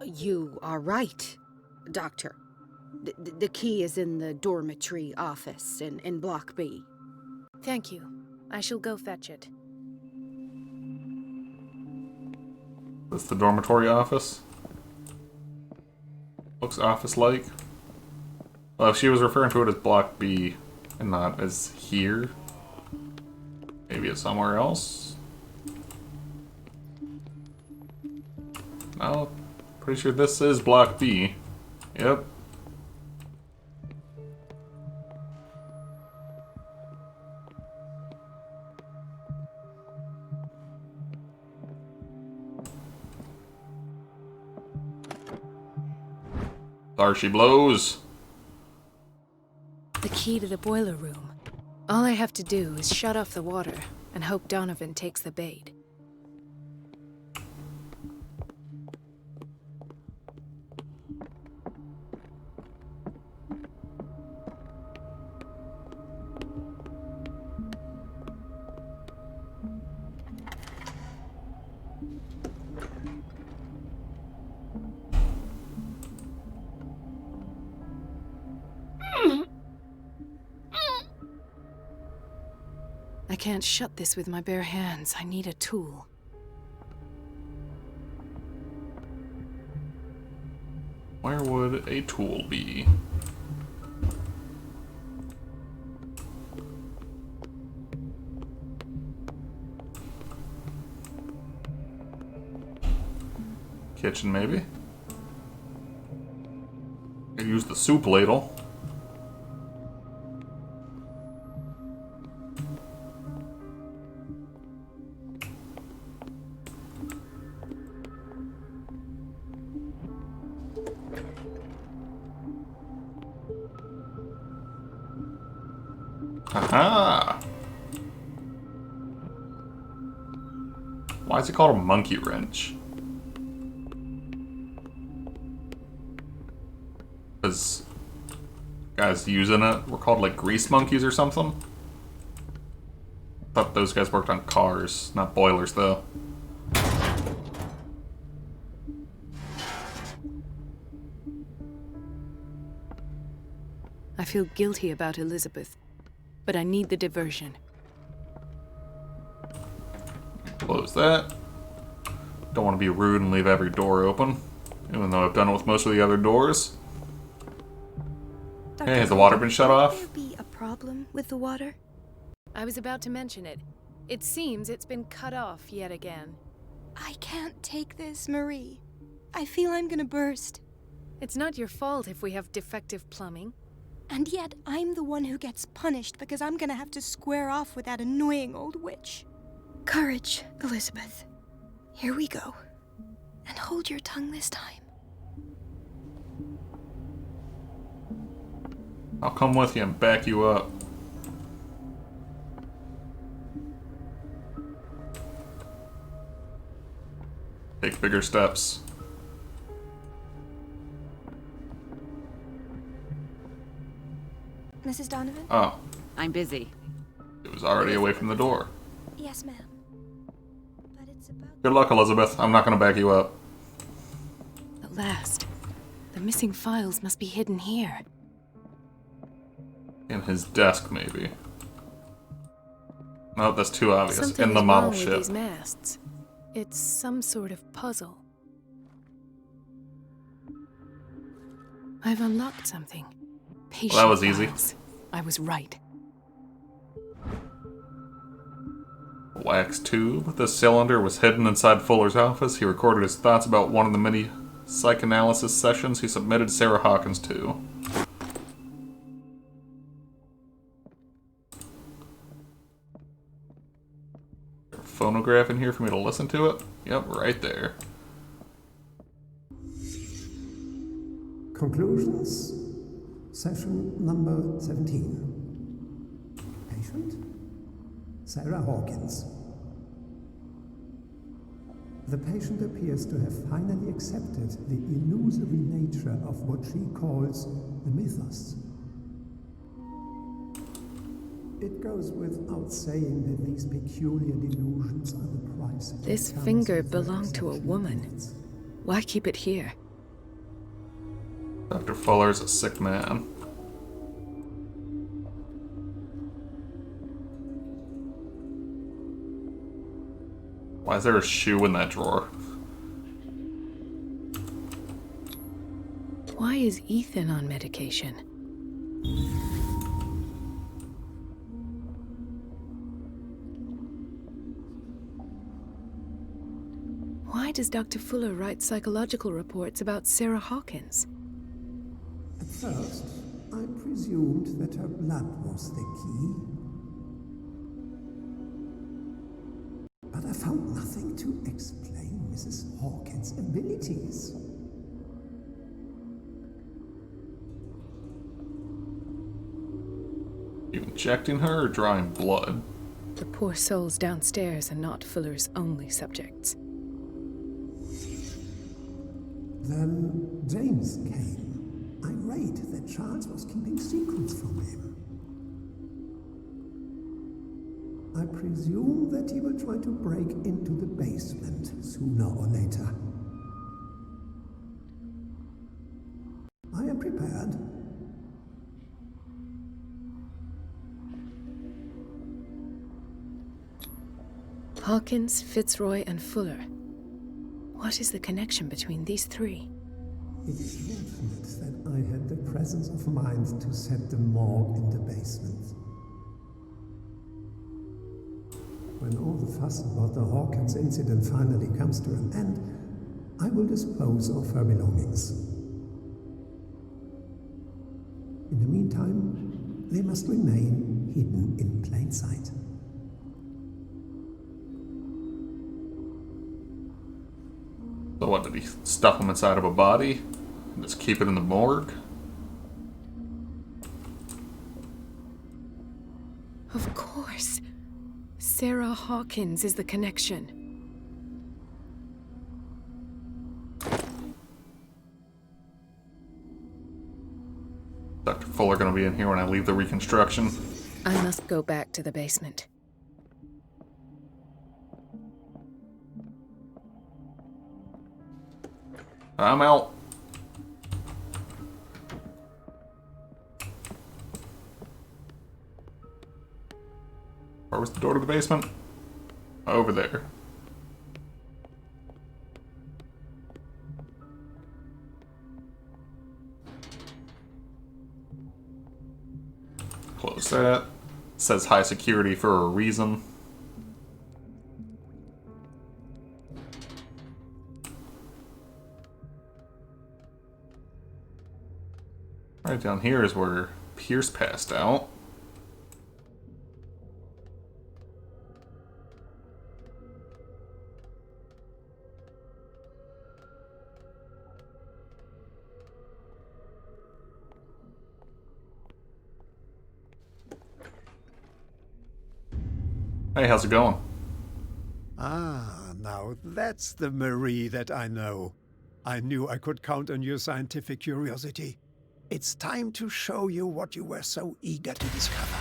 Speaker 14: You are right, Doctor. The key is in the dormitory office in Block B.
Speaker 5: Thank you. I shall go fetch it.
Speaker 1: That's the dormitory office. Looks office-like. Well, if she was referring to it as Block B and not as here, maybe it's somewhere else. No, pretty sure this is Block B. Yep. There she blows.
Speaker 5: The key to the boiler room. All I have to do is shut off the water and hope Donovan takes the bait. I can't shut this with my bare hands. I need a tool.
Speaker 1: Where would a tool be? Kitchen, maybe? Could use the soup ladle. Aha! Why is it called a monkey wrench? Because guys using it were called like grease monkeys or something? Thought those guys worked on cars, not boilers though.
Speaker 5: I feel guilty about Elizabeth, but I need the diversion.
Speaker 1: Close that. Don't want to be rude and leave every door open, even though I've done it with most of the other doors.
Speaker 4: Dr.
Speaker 1: Hey, has the water been shut off?
Speaker 4: Could there be a problem with the water?
Speaker 5: I was about to mention it. It seems it's been cut off yet again.
Speaker 4: I can't take this, Marie. I feel I'm gonna burst.
Speaker 5: It's not your fault if we have defective plumbing.
Speaker 4: And yet, I'm the one who gets punished because I'm gonna have to square off with that annoying old witch. Courage, Elizabeth. Here we go. And hold your tongue this time.
Speaker 1: I'll come with you and back you up. Take bigger steps.
Speaker 4: Mrs. Donovan?
Speaker 1: Oh.
Speaker 7: I'm busy.
Speaker 1: It was already away from the door.
Speaker 4: Yes, ma'am. But it's about...
Speaker 1: Good luck, Elizabeth. I'm not going to back you up.
Speaker 5: At last. The missing files must be hidden here.
Speaker 1: In his desk, maybe. No, that's too obvious.
Speaker 5: Something
Speaker 1: In the
Speaker 5: is
Speaker 1: model
Speaker 5: wrong with
Speaker 1: ship.
Speaker 5: these masts. It's some sort of puzzle. I've unlocked something. Patient
Speaker 1: Well, that was easy.
Speaker 5: files. I was right.
Speaker 1: Wax tube. The cylinder was hidden inside Fuller's office. He recorded his thoughts about one of the many psychoanalysis sessions he submitted Sarah Hawkins to. Phonograph in here for me to listen to it? Yep, right there.
Speaker 6: Conclusions. Session number 17. Patient? Sarah Hawkins. The patient appears to have finally accepted the illusory nature of what she calls the mythos. It goes without saying that these peculiar delusions are the price.
Speaker 5: This finger belonged to a woman. Why keep it here?
Speaker 1: Dr. Fuller's a sick man. Why is there a shoe in that drawer?
Speaker 5: Why is Ethan on medication? Why does Dr. Fuller write psychological reports about Sarah Hawkins?
Speaker 6: At first, I presumed that her blood was the key. But I found nothing to explain Mrs. Hawkins' abilities.
Speaker 1: You injecting her or drawing blood?
Speaker 5: The poor souls downstairs are not Fuller's only subjects.
Speaker 6: Then James came, irate that Charles was keeping secrets from him. I presume that he will try to break into the basement sooner or later. I am prepared.
Speaker 5: Hawkins, Fitzroy, and Fuller. What is the connection between these three?
Speaker 6: It is fortunate that I had the presence of mind to set the morgue in the basement. When all the fuss about the Hawkins incident finally comes to an end, I will dispose of her belongings. In the meantime, they must remain hidden in plain sight.
Speaker 1: So what, did he stuff them inside of a body? And just keep it in the morgue?
Speaker 5: Of course. Sarah Hawkins is the connection.
Speaker 1: Dr. Fuller gonna be in here when I leave the reconstruction?
Speaker 5: I must go back to the basement.
Speaker 1: I'm out. Where was the door to the basement? Over there. Close that. It says high security for a reason. Right down here is where Pierce passed out. Hey, how's it going?
Speaker 6: Ah, now that's the Marie that I know. I knew I could count on your scientific curiosity. It's time to show you what you were so eager to discover.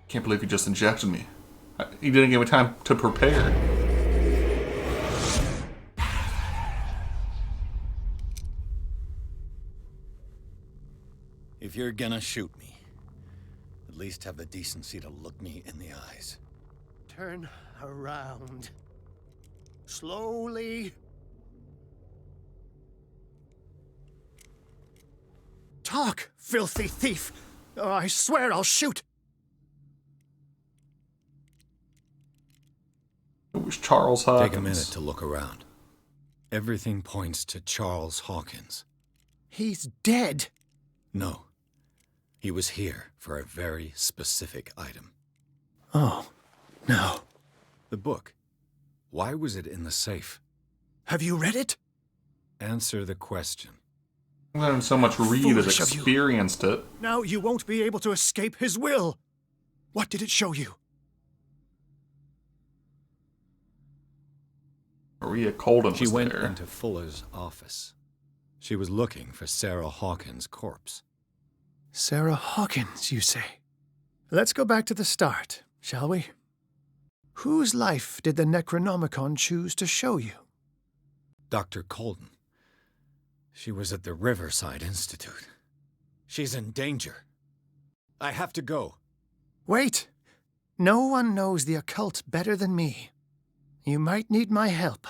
Speaker 1: Can't believe you just injected me. You didn't give me time to prepare.
Speaker 2: If you're gonna shoot me, at least have the decency to look me in the eyes.
Speaker 6: Turn around. Slowly. Talk, filthy thief! Or I swear I'll shoot!
Speaker 1: It was Charles Hawkins.
Speaker 2: Take a minute to look around. Everything points to Charles Hawkins.
Speaker 6: He's dead.
Speaker 2: No. He was here for a very specific item.
Speaker 6: Oh, no.
Speaker 2: The book. Why was it in the safe?
Speaker 6: Have you read it?
Speaker 2: Answer the question.
Speaker 1: I didn't so much read as
Speaker 6: Foolish of you.
Speaker 1: experienced it.
Speaker 6: Now you won't be able to escape his will. What did it show you?
Speaker 1: Maria Colden
Speaker 2: She
Speaker 1: was
Speaker 2: went
Speaker 1: there.
Speaker 2: into Fuller's office. She was looking for Sarah Hawkins' corpse.
Speaker 6: Sarah Hawkins, you say? Let's go back to the start, shall we? Whose life did the Necronomicon choose to show you?
Speaker 2: Dr. Colden. She was at the Riverside Institute. She's in danger. I have to go.
Speaker 6: Wait. No one knows the occult better than me. You might need my help.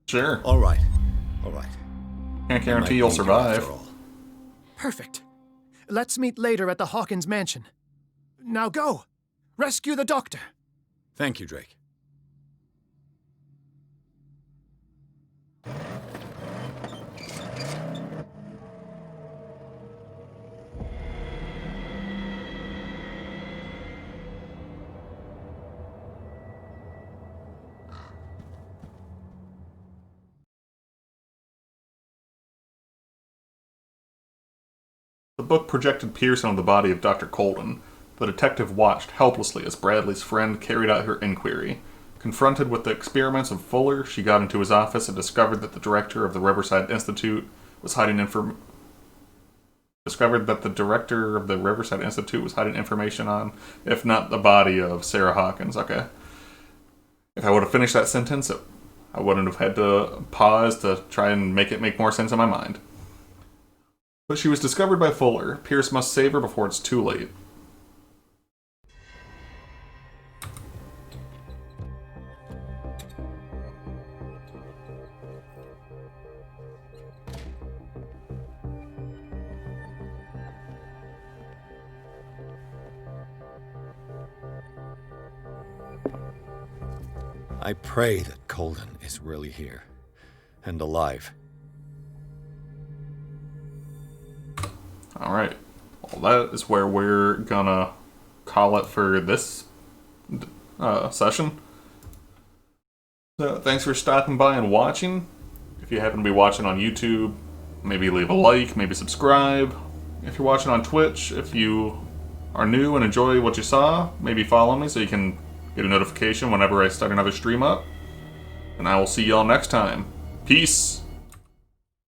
Speaker 1: Sure.
Speaker 2: All right. All right.
Speaker 1: Can't guarantee you'll survive.
Speaker 6: Perfect. Let's meet later at the Hawkins mansion. Now go. Rescue the doctor.
Speaker 2: Thank you, Drake.
Speaker 1: The book projected Pearson on the body of Dr. Colden. The detective watched helplessly as Bradley's friend carried out her inquiry. Confronted with the experiments of Fuller, she got into his office and discovered that the director of the Riverside Institute was hiding information on, if not the body of Sarah Hawkins. Okay. If I would have finished that sentence, I wouldn't have had to pause to try and make it make more sense in my mind. But she was discovered by Fuller. Pierce must save her before it's too late.
Speaker 2: I pray that Colden is really here and alive.
Speaker 1: Alright. Well, that is where we're gonna call it for this session. So, thanks for stopping by and watching. If you happen to be watching on YouTube, maybe leave a like, maybe subscribe. If you're watching on Twitch, if you are new and enjoy what you saw, maybe follow me so you can get a notification whenever I start another stream up. And I will see y'all next time. Peace!